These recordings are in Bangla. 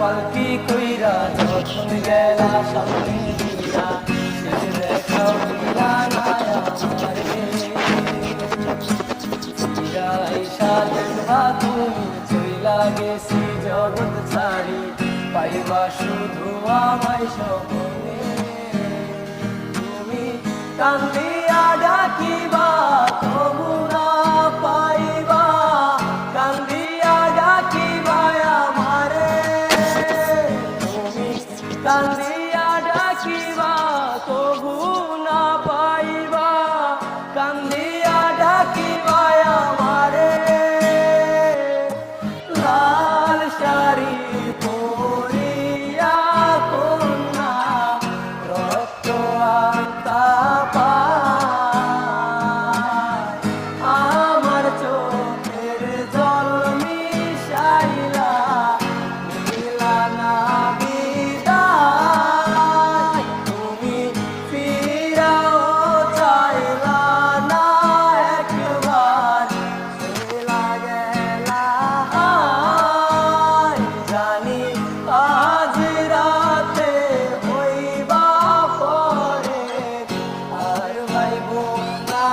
পালকি কইরা যখন গেলা সামনে দিয়া শেষ দেখা হইলা না আমারে আইসা দেখবা তুমি চইলা গেছি জগৎ ছাড়ি পাইবা শুধু আমায় স্বপ্নে তুমি কান্দিয়া ডাকিবা তবু না পাইবা কান্দিয়া ডাকিবা আমারে তুমি কান্দিয়া ডাকিবা তবু না পাইবা কান্দিয়া ডাকিবা আমারে লাল শাড়ি পরিয়া কন্যা রক্ত আনতা পায় আমার চোখের জল মিশাইলা দিলা না বিদায় তুমি ফিরাও চাইলা না একবার চইলা গেলা জানি আজ রাতে হইবা পরে আর ভাইব না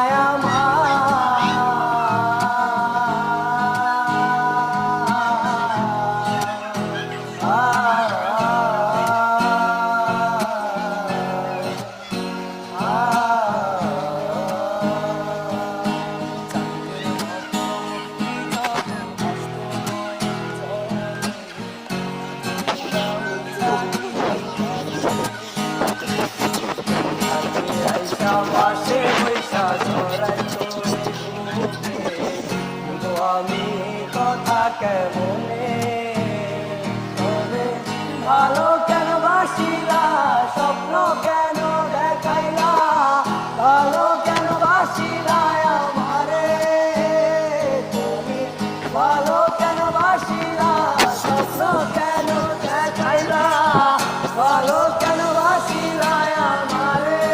পাশে বৈশা ছড়াই আমি কথা কেমনে তবে ভালো কেন বাসিলা স্বপ্ন কেন দেখাইলা ভালো কেন বাসিলা আমারে তুমি ভালো কেন বাসিলা স্বপ্ন কেন দেখাইলা ভালো কেন বাসিলা আমারে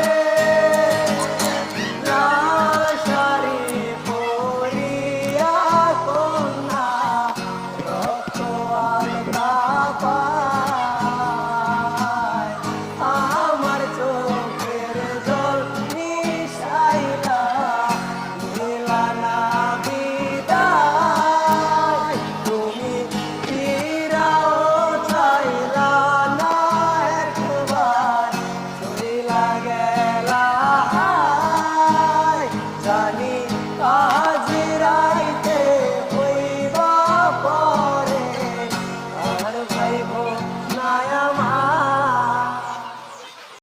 লাল শাড়ি পরিয়া কন্যা রক্ত আনতা পায় আমার চোখের জল মিশাইলা দিলা না বিদায় তুমি ফিরাও চাইলা না একবার চইলা গেলা জানি আজ রাইতে হইবা পরে আর ভাইব